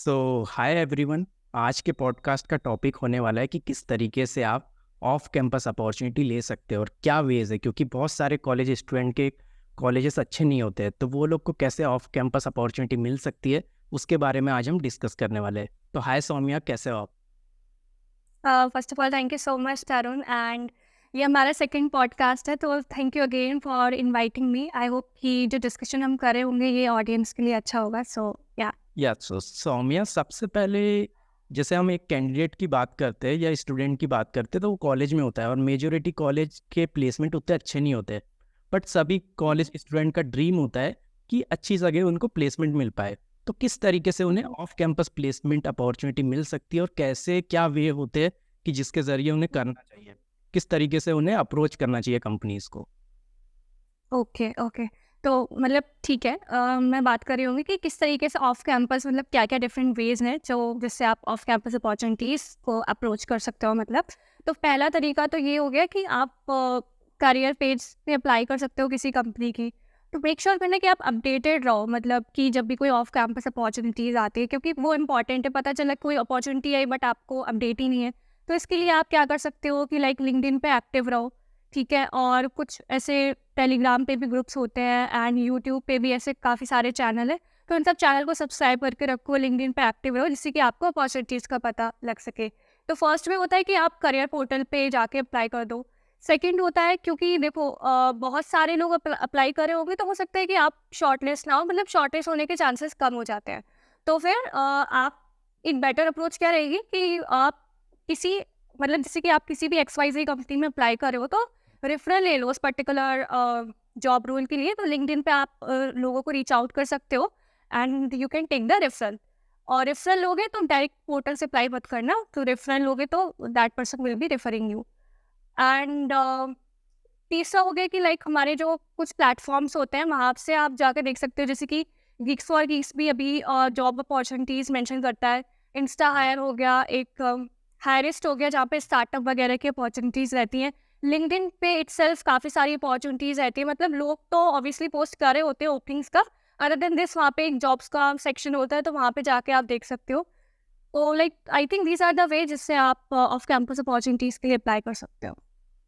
Hi everyone. आज के podcast का टॉपिक होने वाला है कि किस तरीके से आप ऑफ कैंपस अपॉर्चुनिटी ले सकते हो और क्या वेज है, क्योंकि बहुत सारे कॉलेज स्टूडेंट के कॉलेजेस अच्छे नहीं होते हैं, तो वो लोग को कैसे ऑफ कैंपस अपॉर्चुनिटी मिल सकती है उसके बारे में आज हम डिस्कस करने वाले हैं। तो हाय सौम्या, कैसे हो आप? First of all thank you so much Tarun and ये हमारा सेकंड पॉडकास्ट है तो thank you again for inviting me. I hope कि जो डिस्कशन हम कर रहे होंगे ये ऑडियंस के लिए अच्छा होगा। सो या सो सौम्या, सबसे पहले जैसे हम एक कैंडिडेट की बात करते हैं या स्टूडेंट की बात करते हैं तो वो कॉलेज में होता है और मेजोरिटी कॉलेज के प्लेसमेंट उतने अच्छे नहीं होते, बट सभी कॉलेज स्टूडेंट का ड्रीम होता है कि अच्छी जगह उनको प्लेसमेंट मिल पाए। तो किस तरीके से उन्हें ऑफ कैंपस प्लेसमेंट अपॉर्चुनिटी मिल सकती है और कैसे क्या वे होते हैं कि जिसके ज़रिए उन्हें करना चाहिए, किस तरीके से उन्हें अप्रोच करना चाहिए कंपनीज को? Okay okay. तो मतलब ठीक है, मैं बात कर रही होंगी कि किस तरीके से ऑफ कैंपस मतलब क्या क्या डिफरेंट वेज हैं जो जिससे आप ऑफ कैंपस अपॉर्चुनिटीज़ को अप्रोच कर सकते हो। मतलब तो पहला तरीका तो ये हो गया कि आप करियर पेज पे अप्लाई कर सकते हो किसी कंपनी की। तो मेक श्योर करना कि आप अपडेटेड रहो, मतलब कि जब भी कोई ऑफ कैंपस अपॉर्चुनिटीज़ आती है, क्योंकि वो इंपॉर्टेंट है। पता चला कोई अपॉर्चुनिटी आई बट आपको अपडेट ही नहीं है, तो इसके लिए आप क्या कर सकते हो कि लाइक लिंक्डइन पे एक्टिव रहो, ठीक है। और कुछ ऐसे टेलीग्राम पे भी ग्रुप्स होते हैं एंड यूट्यूब पे भी ऐसे काफ़ी सारे चैनल है, तो उन सब चैनल को सब्सक्राइब करके रखो, लिंक्डइन पे एक्टिव रहो, जिससे कि आपको अपॉर्चुनिटीज़ का पता लग सके। तो फर्स्ट में होता है कि आप करियर पोर्टल पे जाके अप्लाई कर दो। सेकंड होता है, क्योंकि देखो बहुत सारे लोग अप्लाई कर रहे होंगे, तो हो सकता है कि आप शॉर्टलिस्ट ना हो, मतलब शॉर्टलिस्ट होने के चांसेस कम हो जाते हैं। तो फिर आप एक बेटर अप्रोच क्या रहेगी कि आप किसी मतलब जैसे कि आप किसी भी XYZ कंपनी में अप्लाई कर रहे हो, तो रेफरल ले लो उस पर्टिकुलर जॉब रोल के लिए। तो लिंक्डइन पे आप लोगों को रीच आउट कर सकते हो and you can take the referral. और रेफरल लोगे तो डायरेक्ट पोर्टल से अप्लाई मत करना, तो रेफरल लोगे तो that person will be referring you. And तीसरा हो गया कि लाइक हमारे जो कुछ प्लेटफॉर्म्स होते हैं वहाँ से आप जाकर देख सकते हो, जैसे कि गिग्स फॉर गिग्स भी अभी जॉब अपॉर्चुनिटीज़ मेंशन करता है। इंस्टा हायर हो गया, एक हायरिस्ट हो गया जहाँ पे स्टार्टअप वगैरह की अपॉर्चुनिटीज़ रहती हैं। लिंक्डइन पे इटसेल्फ काफ़ी सारी अपॉर्चुनिटीज़ रहती है, मतलब लोग तो ऑब्वियसली पोस्ट कर रहे होते हैं ओपनिंग्स का। अदर देन दिस वहाँ पे एक जॉब्स का सेक्शन होता है, तो वहाँ पे जाके आप देख सकते हो। तो like I think these are the way जिससे आप ऑफ कैंपस अपॉर्चुनिटीज़ के लिए अप्लाई कर सकते हो।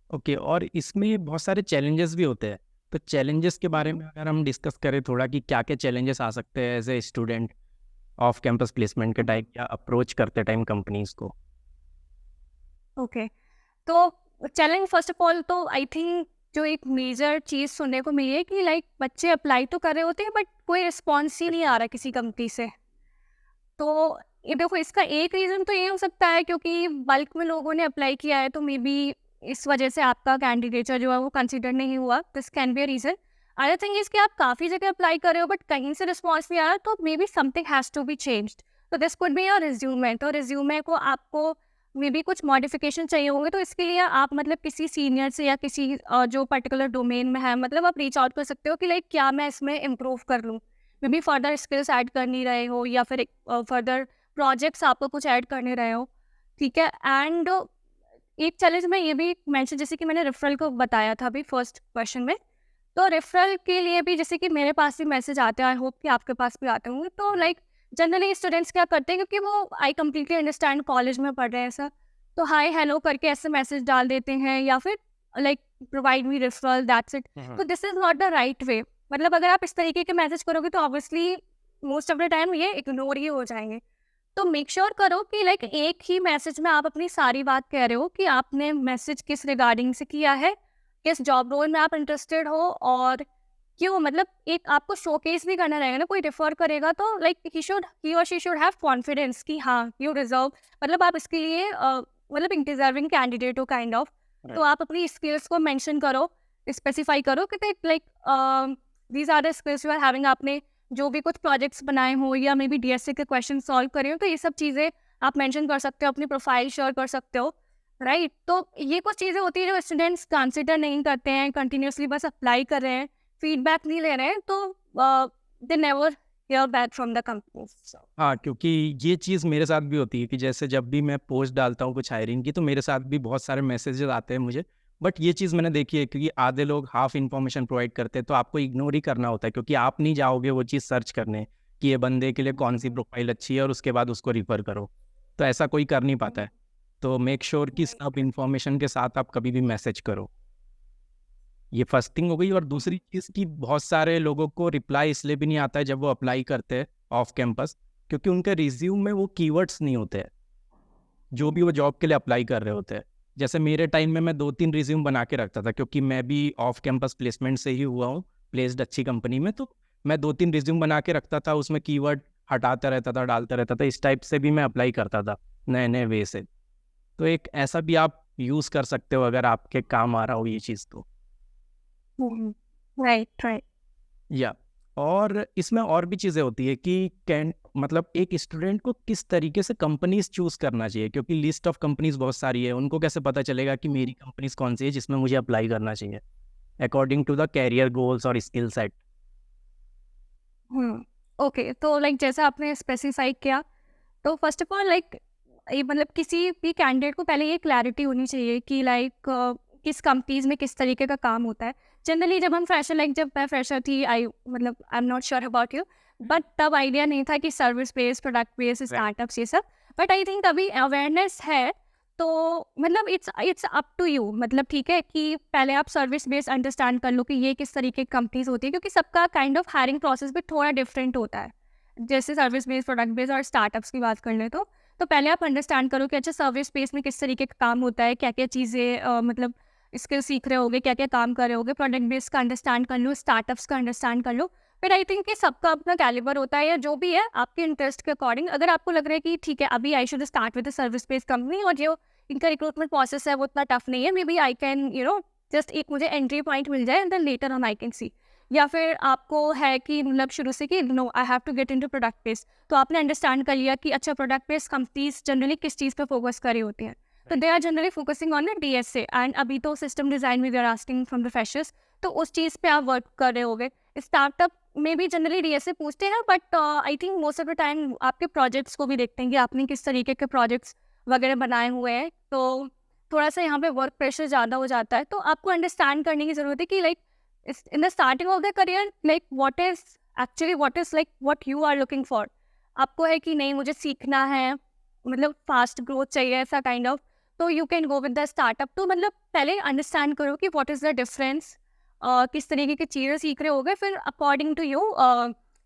ओके, और इसमें बहुत सारे चैलेंजेस भी होते हैं, तो चैलेंजेस के बारे में अगर हम डिस्कस करें थोड़ा कि क्या क्या चैलेंजेस आ सकते हैं as a student of campus placement के टाइम या अप्रोच करते टाइम कंपनीज को? ओके, तो चैलेंज फर्स्ट ऑफ ऑल तो आई थिंक जो एक मेजर चीज़ सुनने को मिली है कि लाइक बच्चे अप्लाई तो कर रहे होते हैं बट कोई रिस्पॉन्स ही नहीं आ रहा किसी कंपनी से। तो ये देखो, इसका एक रीज़न तो ये हो सकता है क्योंकि बल्क में लोगों ने अप्लाई किया है, तो मे बी इस वजह से आपका कैंडिडेचर जो है वो कंसिडर नहीं हुआ। This can be a reason. Other thing is कि आप काफ़ी जगह अप्लाई कर रहे हो बट कहीं से रिस्पॉन्स नहीं आ रहा, तो may be something has to be changed. तो this could be your resume. तो रिज्यूमे को आपको मे बी कुछ मॉडिफिकेशन चाहिए होंगे, तो इसके लिए आप मतलब किसी सीनियर से या किसी जो पर्टिकुलर डोमेन में है, मतलब आप रीच आउट कर सकते हो कि लाइक क्या मैं इसमें इम्प्रूव कर लूँ। May be further skills add कर नहीं रहे हो या फिर फर्दर प्रोजेक्ट्स आपको कुछ ऐड करने रहे हो, ठीक है। एंड एक चैलेंज मैं ये भी मेंशन, जैसे कि मैंने रेफरल को बताया था अभी फर्स्ट क्वेश्चन में, तो रेफरल के लिए भी जैसे कि मेरे पास भी मैसेज आते हैं, आई होप कि आपके पास भी आते होंगे। तो लाइक जनरली स्टूडेंट्स क्या करते हैं, क्योंकि वो आई कम्प्लीटली अंडरस्टैंड कॉलेज में पढ़ रहे हैं सर, तो हाय हेलो करके ऐसे मैसेज डाल देते हैं या फिर like provide me referral, that's it. तो this is not the right way. मतलब अगर आप इस तरीके के मैसेज करोगे तो obviously most of the time ये इग्नोर ही हो जाएंगे। तो मेक श्योर करो कि लाइक एक ही मैसेज में आप अपनी सारी बात कह रहे हो कि आपने मैसेज किस रिगार्डिंग से किया है, किस जॉब रोल में आप इंटरेस्टेड हो और क्यों। मतलब एक आपको शोकेस भी करना रहेगा ना, कोई रेफर करेगा तो लाइक ही और शी शुड हैव कॉन्फिडेंस कि हाँ यू डिजर्व, मतलब आप इसके लिए मतलब एक डिजर्विंग कैंडिडेट हो काइंड ऑफ। तो आप अपनी स्किल्स को मेंशन करो, स्पेसिफाई करो कि like these are the skills you are having. आपने जो भी कुछ प्रोजेक्ट्स बनाए हो या मे बी DSA के क्वेश्चन सॉल्व करे हो, तो ये सब चीज़ें आप मेंशन कर सकते हो, अपनी प्रोफाइल शेयर कर सकते हो, राइट। तो ये कुछ चीज़ें होती है जो स्टूडेंट्स कंसिडर नहीं करते हैं, कंटिन्यूसली बस अप्लाई कर रहे हैं, फीडबैक नहीं ले रहे हैं, तो they never hear back from the company. हाँ, क्योंकि ये चीज़ मेरे साथ भी होती है कि जैसे जब भी मैं पोस्ट डालता हूँ कुछ हायरिंग की, तो मेरे साथ भी बहुत सारे मैसेजेस आते हैं मुझे। बट ये चीज़ मैंने देखी है क्योंकि आधे लोग हाफ इन्फॉर्मेशन प्रोवाइड करते हैं, तो आपको इग्नोर ही करना होता है क्योंकि आप नहीं जाओगे वो चीज़ सर्च करने कि ये बंदे के लिए कौन सी प्रोफाइल अच्छी है और उसके बाद उसको रिफ़र करो। तो ऐसा कोई कर नहीं पाता है। तो मेक श्योर कि सब इन्फॉर्मेशन के साथ आप कभी भी मैसेज करो। ये फर्स्ट थिंग हो गई। और दूसरी चीज़ कि बहुत सारे लोगों को रिप्लाई इसलिए भी नहीं आता है जब वो अप्लाई करते हैं ऑफ कैंपस, क्योंकि उनके रिज्यूम में वो कीवर्ड्स नहीं होते हैं जो भी वो जॉब के लिए अप्लाई कर रहे होते हैं। जैसे मेरे टाइम में मैं 2-3 रिज्यूम बना के रखता था, क्योंकि मैं भी ऑफ कैंपस प्लेसमेंट से ही हुआ हूँ, प्लेस्ड अच्छी कंपनी में। तो मैं 2-3 रिज्यूम बना के रखता था, उसमें कीवर्ड हटाता रहता था, डालता रहता था। इस टाइप से भी मैं अप्लाई करता था नए नए वे से। तो एक ऐसा भी आप यूज़ कर सकते हो अगर आपके काम आ रहा हो ये चीज़ तो। राइट। या और इसमें और भी चीज़ें होती है कि कैन मतलब एक स्टूडेंट को किस तरीके से कंपनीज चूज़ करना चाहिए, क्योंकि लिस्ट ऑफ कंपनीज बहुत सारी है। उनको कैसे पता चलेगा कि मेरी कंपनीज कौन सी है जिसमें मुझे अप्लाई करना चाहिए according to the career goals और स्किल सेट। ओके, तो लाइक जैसा आपने स्पेसिफाई किया, तो फर्स्ट ऑफ ऑल लाइक ये मतलब किसी भी कैंडिडेट को पहले ये क्लैरिटी होनी चाहिए कि लाइक किस कंपनीज में किस तरीके का काम होता है। जनरली जब हम फ्रेशर, लाइक जब मैं फ्रेशर थी, आई am not sure about you, but तब आइडिया नहीं था कि service based, product based, startups ये सब। बट आई थिंक अभी अवेयरनेस है, तो मतलब इट्स अप टू यू। मतलब ठीक है कि पहले आप सर्विस बेस्ड अंडरस्टैंड कर लो कि ये किस तरीके की कंपनीज होती है, क्योंकि सबका काइंड ऑफ हायरिंग प्रोसेस भी थोड़ा डिफरेंट होता है। जैसे सर्विस बेस्ड, प्रोडक्ट बेस्ड और स्टार्टअप्स की बात कर ले तो पहले आप अंडरस्टैंड करो कि अच्छा सर्विस बेस्ड में किस तरीके का काम होता है, क्या क्या चीज़ें मतलब स्किल सीख रहे होगे, क्या क्या काम कर रहे होगे। प्रोडक्ट बेस्ड का अंडरस्टैंड कर लो, स्टार्टअप्स का अंडरस्टैंड कर लो। फिर आई थिंक कि सबका अपना कैलिबर होता है, या जो भी है आपके इंटरेस्ट के अकॉर्डिंग। अगर आपको लग रहा है कि ठीक है अभी I should start with service based company, और जो इनका रिक्रूटमेंट प्रोसेस है वो इतना टफ नहीं है, maybe I can just एक मुझे एंट्री पॉइंट मिल जाए and then later on I can see. या फिर आपको है कि मतलब शुरू से कि no I have to get into product based, तो आपने अंडरस्टैंड कर लिया कि अच्छा प्रोडक्ट बेस्ड कंपनीज जनरली किस चीज़ पे फोकस कर रही होती हैं। तो they are generally focusing on the DSA, and अभी तो सिस्टम डिज़ाइन में they are asking from the freshers, तो उस चीज़ पे आप वर्क कर रहे होगे। स्टार्टअप में भी जनरली DSA पूछते हैं, but I think most of the time आपके प्रोजेक्ट्स को भी देखते हैं कि आपने किस तरीके के प्रोजेक्ट्स वगैरह बनाए हुए हैं। तो थोड़ा सा यहाँ पे वर्क प्रेशर ज़्यादा हो जाता है। तो आपको अंडरस्टैंड करने की ज़रूरत है कि like in the starting of the career, like what is like what you are looking for। आपको है कि नहीं मुझे सीखना है, मतलब फास्ट ग्रोथ चाहिए, ऐसा काइंड ऑफ, तो you can go with the startup. तो मतलब पहले अंडरस्टैंड करो कि व्हाट इज़ द डिफरेंस, किस तरीके की चीज़ें सीख रहे होगे, फिर according to you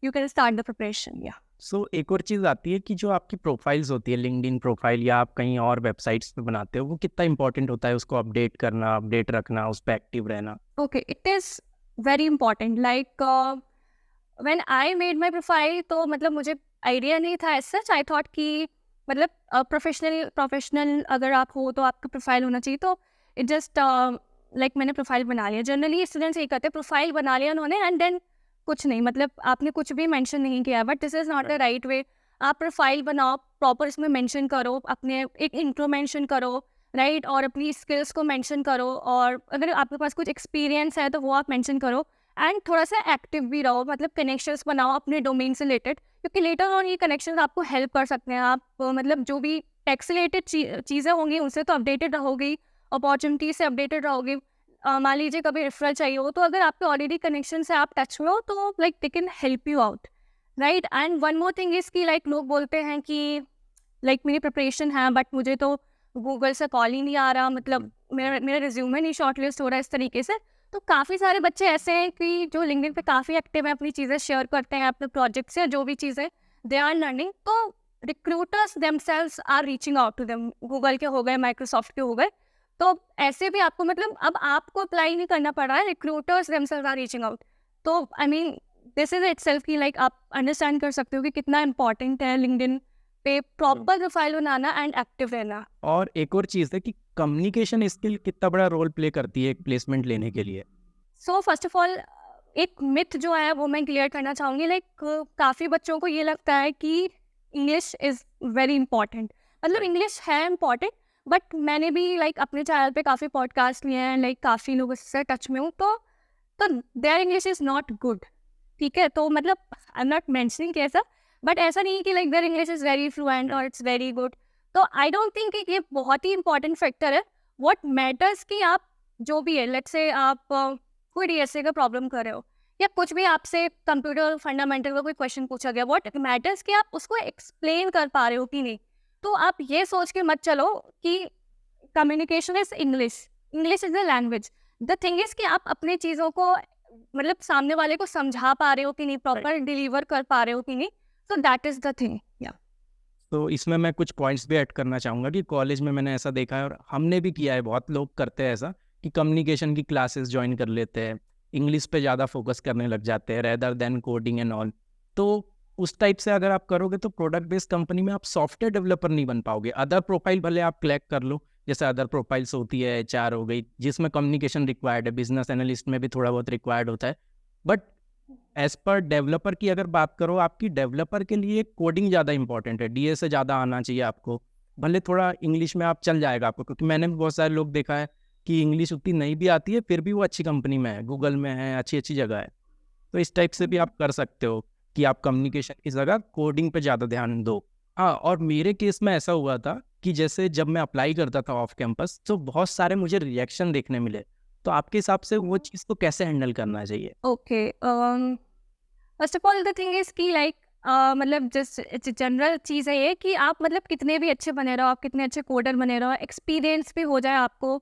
you can start the preparation. या सो एक और चीज़ आती है कि जो आपकी प्रोफाइल्स होती है, लिंक्डइन प्रोफाइल या आप कहीं और वेबसाइट्स पे बनाते हो, वो कितना इंपॉर्टेंट होता है उसको अपडेट करना, अपडेट रखना, उस पर एक्टिव रहना। Okay, it is very important. Like when I made my profile, तो मतलब मुझे आइडिया नहीं था एज सच। आई थॉट कि मतलब प्रोफेशनल अगर आप हो तो आपका प्रोफाइल होना चाहिए। तो इट जस्ट लाइक मैंने प्रोफाइल बना लिया। जनरली स्टूडेंट्स यही करते हैं, प्रोफाइल बना लिया उन्होंने एंड देन कुछ नहीं, मतलब आपने कुछ भी मेंशन नहीं किया। But this is not the right वे। आप प्रोफाइल बनाओ, प्रॉपर इसमें मेंशन करो, अपने एक इंट्रो मेंशन करो, राइट, और अपनी स्किल्स को मेंशन करो, और अगर आपके पास कुछ एक्सपीरियंस है तो वो आप मेंशन करो। एंड थोड़ा सा एक्टिव भी रहो, मतलब कनेक्शंस बनाओ अपने डोमेन से रिलेटेड, क्योंकि लेटर ऑन ये कनेक्शंस आपको हेल्प कर सकते हैं। आप मतलब जो भी टेक से रिलेटेड चीज़ें होंगी उनसे तो अपडेटेड रहोगी, अपॉर्चुनिटी से अपडेटेड रहोगे। मान लीजिए कभी रेफरल चाहिए हो, तो अगर आपके ऑलरेडी कनेक्शन से आप टच में हो तो like they can help you out, right. And one more thing is कि लाइक लोग बोलते हैं कि लाइक मेरी प्रिपरेशन है बट मुझे तो गूगल से कॉल ही नहीं आ रहा, मतलब मेरा रिज्यूमे नहीं शॉर्टलिस्ट हो रहा है इस तरीके से। तो काफ़ी सारे बच्चे ऐसे हैं कि जो लिंक्डइन पे काफ़ी एक्टिव हैं, अपनी चीज़ें शेयर करते हैं, अपने प्रोजेक्ट्स या जो भी चीज़ें दे आर लर्निंग। तो recruiters themselves are reaching out to them, Google के हो गए, माइक्रोसॉफ्ट के हो गए। तो ऐसे भी आपको मतलब अब आपको अप्लाई नहीं करना पड़ रहा है, recruiters themselves are reaching out. तो I mean this is itself की लाइक आप अंडरस्टैंड कर सकते हो कि कितना इंपॉर्टेंट है लिंक्डइन पे प्रॉपर प्रोफाइल बनाना एंड एक्टिव रहना। और एक और चीज़ है कि कम्युनिकेशन स्किल कितना बड़ा रोल प्ले करती है एक प्लेसमेंट लेने के लिए। सो फर्स्ट ऑफ ऑल एक मिथ जो है वो मैं क्लियर करना चाहूँगी। लाइक काफ़ी बच्चों को ये लगता है कि इंग्लिश इज़ वेरी इंपॉर्टेंट, मतलब इंग्लिश है इम्पॉर्टेंट, बट मैंने भी लाइक अपने चैनल पे काफ़ी पॉडकास्ट लिए हैं, लाइक काफ़ी लोगों से टच में हूँ, तो their English is not good, ठीक है। तो मतलब आई एम नॉट मेंशनिंग कैसा, बट ऐसा नहीं है कि like their English is very fluent और इट्स वेरी गुड। तो आई डोंट थिंक कि ये बहुत ही इंपॉर्टेंट फैक्टर है। व्हाट मैटर्स कि आप जो भी है, लेट्स से आप कोई DSA का प्रॉब्लम कर रहे हो, या कुछ भी आपसे कंप्यूटर फंडामेंटल का कोई क्वेश्चन पूछा गया, व्हाट मैटर्स कि आप उसको एक्सप्लेन कर पा रहे हो कि नहीं। तो आप ये सोच के मत चलो कि communication is English, English is a language. The thing is कि आप अपनी चीज़ों को मतलब सामने वाले को समझा पा रहे हो कि नहीं, प्रॉपर डिलीवर कर पा रहे हो कि नहीं। So that is the thing. तो इसमें मैं कुछ पॉइंट्स भी ऐड करना चाहूँगा कि कॉलेज में मैंने ऐसा देखा है और हमने भी किया है, बहुत लोग करते हैं ऐसा कि कम्युनिकेशन की क्लासेस ज्वाइन कर लेते हैं, इंग्लिश पे ज़्यादा फोकस करने लग जाते हैं rather than coding and all. तो उस टाइप से अगर आप करोगे तो प्रोडक्ट बेस्ड कंपनी में आप सॉफ्टवेयर डेवलपर नहीं बन पाओगे। अदर प्रोफाइल भले आप क्लैक कर लो, जैसे अदर प्रोफाइल्स होती है, एचआर हो गई जिसमें कम्युनिकेशन रिक्वायर्ड है, बिजनेस एनालिस्ट में भी थोड़ा बहुत रिक्वायर्ड होता है। बट एज पर डेवलपर की अगर बात करो, आपकी डेवलपर के लिए कोडिंग ज़्यादा इंपॉर्टेंट है, डीए से ज़्यादा आना चाहिए आपको। भले थोड़ा इंग्लिश में आप चल जाएगा आपको, क्योंकि मैंने भी बहुत सारे लोग देखा है कि इंग्लिश उतनी नहीं भी आती है फिर भी वो अच्छी कंपनी में है, गूगल में है, अच्छी अच्छी जगह है। तो इस टाइप से भी आप कर सकते हो कि आप कम्युनिकेशन की जगह कोडिंग पे ज़्यादा ध्यान दो। हाँ, और मेरे केस में ऐसा हुआ था कि जैसे जब मैं अप्लाई करता था ऑफ कैंपस तो बहुत सारे मुझे रिजेक्शन देखने मिले। तो आपके हिसाब से वो चीज़ को कैसे हैंडल करना चाहिए? Okay, first of all the thing is कि लाइक मतलब जस्ट जनरल चीज़ है ये कि आप मतलब कितने भी अच्छे बने रहो, आप कितने अच्छे कोडर बने रहो, एक्सपीरियंस भी हो जाए आपको,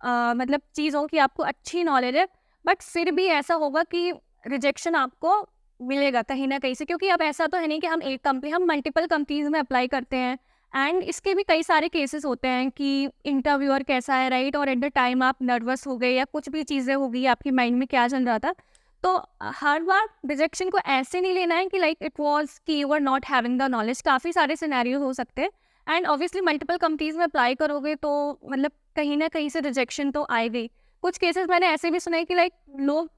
मतलब चीज़ों की आपको अच्छी नॉलेज है, बट फिर भी ऐसा होगा कि रिजेक्शन आपको मिलेगा कहीं ना कहीं से। क्योंकि अब ऐसा तो है नहीं कि हम एक कंपनी, हम मल्टीपल कंपनीज में अप्लाई करते हैं एंड इसके भी कई सारे केसेस होते हैं कि इंटरव्यूअर कैसा है, राइट, और एट द टाइम आप नर्वस हो गए या कुछ भी चीज़ें हो गई, आपकी माइंड में क्या चल रहा था। तो हर बार रिजेक्शन को ऐसे नहीं लेना है कि लाइक इट वाज कि you are not having the knowledge. काफ़ी सारे सिनेरियोज हो सकते हैं एंड ऑब्वियसली मल्टीपल कंपनीज में अप्लाई करोगे तो मतलब कहीं ना कहीं से रिजेक्शन तो आएगी। कुछ केसेस मैंने ऐसे भी सुने कि लाइक लोग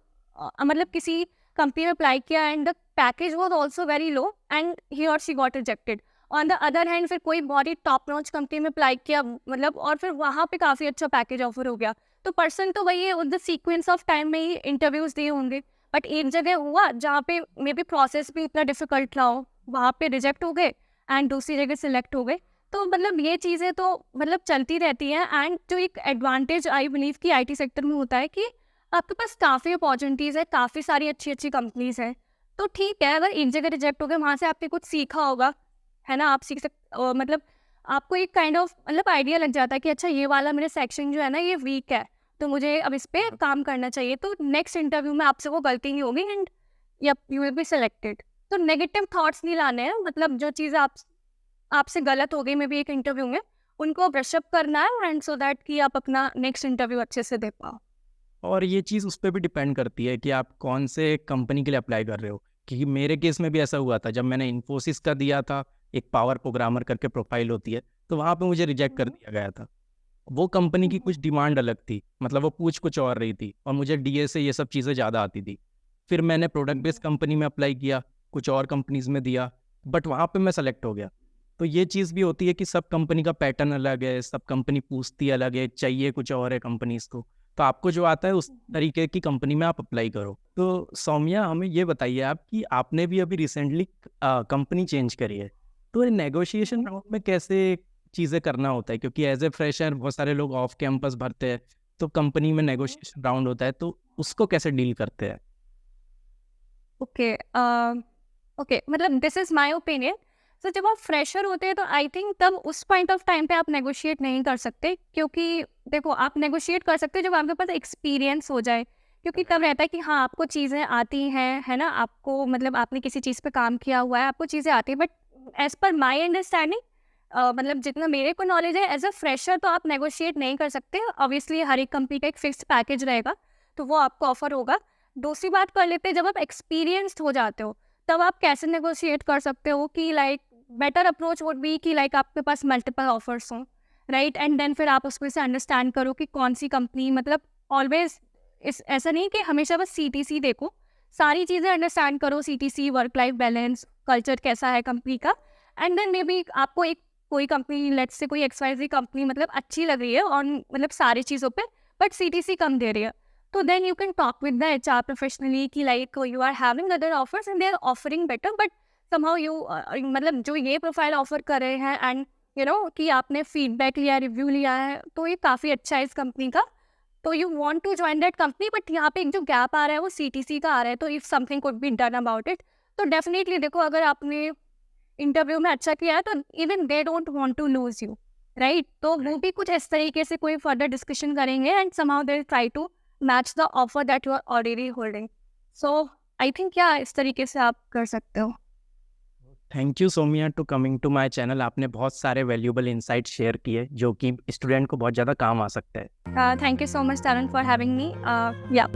मतलब किसी कंपनी में अप्लाई किया and the package was also very low and he और she got rejected. On the other hand फिर कोई बहुत ही टॉप नॉच कंपनी में अप्लाई किया मतलब, और फिर वहाँ पे काफ़ी अच्छा पैकेज ऑफर हो गया। तो पर्सन तो वही है, द सीक्वेंस ऑफ टाइम में ही इंटरव्यूज दिए होंगे, बट एक जगह हुआ जहाँ पे मे बी प्रोसेस भी इतना डिफिकल्ट रहा हो, वहाँ पे रिजेक्ट हो गए एंड दूसरी जगह सिलेक्ट हो गए। तो मतलब ये चीज़ें तो मतलब चलती रहती हैं। एंड जो एक एडवांटेज आई बिलीव कि आईटी सेक्टर में होता है कि आपके पास काफ़ी अपॉर्चुनिटीज़ है, काफ़ी सारी अच्छी अच्छी कंपनीज हैं। तो ठीक है, अगर एक जगह रिजेक्ट हो गए, वहाँ से आपने कुछ सीखा होगा, है ना, आप सीख मतलब आपको एक काइंड ऑफ मतलब आइडिया लग जाता है कि अच्छा ये वाला मेरा सेक्शन जो है ना ये वीक है, तो मुझे अब इस पे काम करना चाहिए। तो नेक्स्ट इंटरव्यू में आपसे वो गलती नहीं होगी and you will be selected. तो नेगेटिव थॉट्स नहीं लाने हैं, मतलब जो चीज़ आपसे गलत हो गई मे बी एक इंटरव्यू में, उनको ब्रश अप करना है एंड सो दैट कि आप अपना नेक्स्ट इंटरव्यू अच्छे से दे पाओ। और ये चीज़ उस पर भी डिपेंड करती है कि आप कौन से कंपनी के लिए अप्लाई कर रहे हो। क्योंकि मेरे केस में भी ऐसा हुआ था, जब मैंने इन्फोसिस का दिया था, एक पावर प्रोग्रामर करके प्रोफाइल होती है, तो वहाँ पे मुझे रिजेक्ट कर दिया गया था। वो कंपनी की कुछ डिमांड अलग थी, मतलब वो पूछ कुछ और रही थी और मुझे डीए से ये सब चीज़ें ज़्यादा आती थी। फिर मैंने प्रोडक्ट बेस्ड कंपनी में अप्लाई किया, कुछ और कंपनीज में दिया, बट वहाँ पे मैं सेलेक्ट हो गया। तो ये चीज़ भी होती है कि सब कंपनी का पैटर्न अलग है, सब कंपनी पूछती अलग है, चाहिए कुछ और है कंपनीज को। तो आपको जो आता है उस तरीके की कंपनी में आप अप्लाई करो। तो सौम्या, हमें ये बताइए आप कि आपने भी अभी रिसेंटली कंपनी चेंज करी है, तो नेगोशिएशन राउंड में कैसे चीज़ें करना होता है? क्योंकि एज ए फ्रेशर बहुत सारे लोग ऑफ कैंपस भरते हैं, तो कंपनी में नेगोशिएशन राउंड होता है, तो उसको कैसे डील करते हैं? ओके, ओके, मतलब दिस इज माय ओपिनियन। सो जब आप फ्रेशर होते हैं तो आई थिंक तब उस पॉइंट ऑफ टाइम पे आप नेगोशिएट नहीं कर सकते, क्योंकि देखो आप नेगोशिएट कर सकते हो जब आपके पास एक्सपीरियंस हो जाए, क्योंकि तब रहता है कि हाँ आपको चीज़ें आती हैं, है ना, आपको मतलब आपने किसी चीज़ पे काम किया हुआ है, आपको चीज़ें आती हैं। But as per my understanding, मतलब जितना मेरे को नॉलेज है, एज अ फ्रेशर तो आप नेगोशिएट नहीं कर सकते। ऑब्वियसली हर एक कंपनी का एक फिक्स्ड पैकेज रहेगा, तो वो आपको ऑफर होगा। दूसरी बात कर लेते हैं, जब आप एक्सपीरियंस्ड हो जाते हो तब आप कैसे नेगोशिएट कर सकते हो कि like better approach would be कि लाइक आपके पास मल्टीपल ऑफर्स हों, राइट, एंड देन फिर आप उसमें से अंडरस्टैंड करो कि कौन सी कंपनी, मतलब ऑलवेज इस ऐसा नहीं कि हमेशा बस सीटीसी देखो, सारी चीज़ें अंडरस्टैंड करो, CTC, work life balance, culture कैसा है कंपनी का, एंड देन मे बी आपको एक कोई कंपनी, लेट्स से कोई XYZ कंपनी मतलब अच्छी लग रही है और मतलब सारी चीज़ों पे, बट सीटीसी कम दे रही है, तो then you can talk with the HR professionally कि like you are having other offers and they are offering better, but somehow you मतलब जो ये प्रोफाइल ऑफर कर रहे हैं एंड यू नो कि आपने फीडबैक लिया, रिव्यू लिया है, तो ये काफ़ी अच्छा है इस कंपनी का, तो you want to join that company, but यहाँ पे एक जो गैप आ रहा है वो CTC का आ रहा है, तो if something could be done about it, तो डेफिनेटली देखो अगर आपने इंटरव्यू में अच्छा किया है तो even they don't want to lose you, right? तो वो भी कुछ इस तरीके से कोई फर्दर डिस्कशन करेंगे and somehow they try to match the offer that you are already holding. So I think क्या इस तरीके से आप कर सकते हो। Thank you Saumya to coming to my channel. आपने बहुत सारे वैल्यूएबल इंसाइट शेयर किए जो कि स्टूडेंट को बहुत ज़्यादा काम आ सकता है। Thank you so much talent for having me. या